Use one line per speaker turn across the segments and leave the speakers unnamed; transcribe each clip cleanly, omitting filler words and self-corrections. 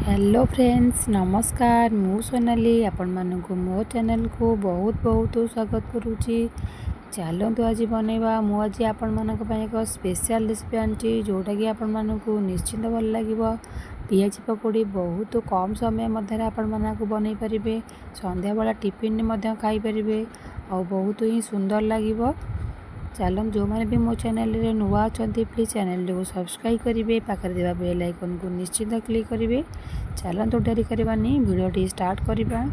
Hello friends नमस्कार मु सोनाली आपण मानक मो चैनल को बहुत बहुत स्वागत करुच्ची। चलतु आज बनैबा मु आज आपण मानक पय एक स्पेशल रेसिपी आंची जोटा कि आपण मानक निश्चित भल लागिवो। पियाजी पकोड़ी बहुत कम समय मध्य आपण मानक बनै परिबे, संध्या बेला टिफिन मध्य खाई परिबे और बहुत ही सुंदर लागिवो। चलन जो मैंने भी मो चैनल रे नुआ अछंती प्लीज चैनल को सब्सक्राइब करेंगे, पाखर देवा बेल आइकन को निश्चित क्लिक करेंगे। चलन तो डेरी करवानी वीडियो टी स्टार्ट करवा।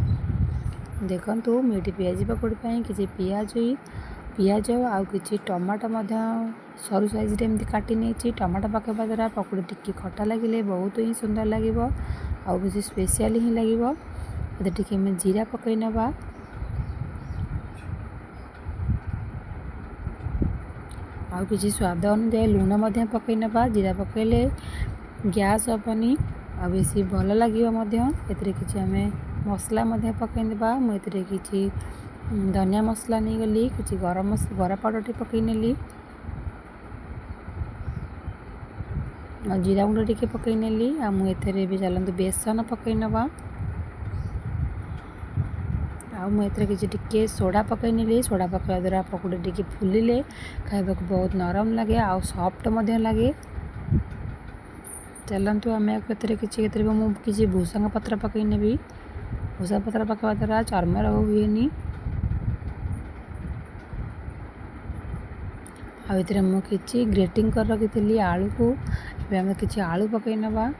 देखंतु मुझे पियाजी पकोड़ी किसी पियाज आउ किसी टमाटो सरू साइज रे काटी नहीं। टमाटो पकेवा द्वारा पकोड़ी टिकी खट्टा लगे बहुत ही सुंदर लगे आउ किसी स्पेशल ही लगे। टिके जीरा पकई नवा आउ किसी स्वाद अनुसार लुण पकई नवा। जीरा पकईले गैस हेनी आ बेसी भल लगे। किसी आम मसला पकईदेवा। मुझे किसी धनिया मसला नहीं गली, किसी गरम पाउडर पकई नेली और जीरा गुंड टी पकई नेली। मुझे भी चलते बेसन पकई नवा मुझे किसी टिके सोडा पकई नेली। सोडा पकड़ा द्वारा पकोड़ी टिके फुलिले खाइबा बहुत नरम लगे आउ सॉफ्ट लगे। चलतु आम किसी भूसंग पत्र पकई नेबी। भूसंग पत्र पकड़ा द्वारा चर्म रोग हुए। आउ मुझे ग्रेटिंग कर रखी आलू को किसी आलू पकई नवा।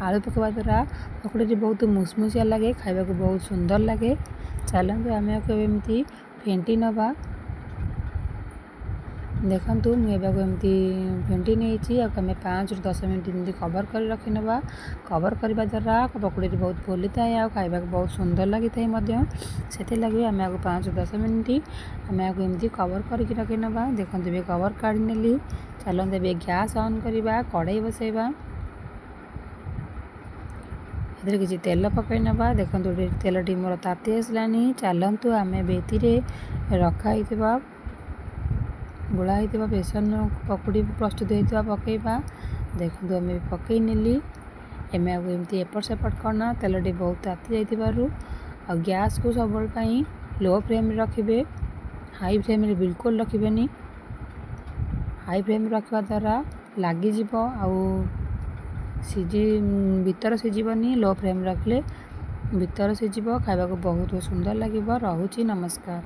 आलू पकवा द्वारा पकोड़ी बहुत मुसमुसिया लगे, खाइबा बहुत सुंदर लगे। चलते आम एमती फेंटी नवा। देखंतु मुझे फेंटी नहीं आम 5 ରୁ 10 मिनट एमती कवर कर रखी नवा। कवर करने द्वारा पकोड़ी बहुत फुली थाए आ खाइबा बहुत सुंदर लगी से लगे आम 5 ରୁ 10 मिनट आम एमती कवर करके रखी नवा। देखते भी कवर काढ़ी नेली। चलते भी गैस ऑन करवा, कढ़ाई बसैबा, किसी तेल पकई नवा। देखो तेल टी मोर ताती आसलानी। चलतु आम बेती रखाई गोला बेसन पकोड़ी प्रस्तुत होता पकईबा। देखो आम पकई नेली। एम एमती एपट सेपट करना। तेल टी बहुत ताती जाइथिबारु आ गैस को सब लो फ्लेम रखिबे, हाई फ्लेम बिल्कुल रखिबेनी। हाई फ्लेम रखा द्वारा लगिज भीतर सिझबनी। लो फ्लेम रखले भीतर सिझब, खाइबा बहुत सुंदर लगे। रहुची नमस्कार।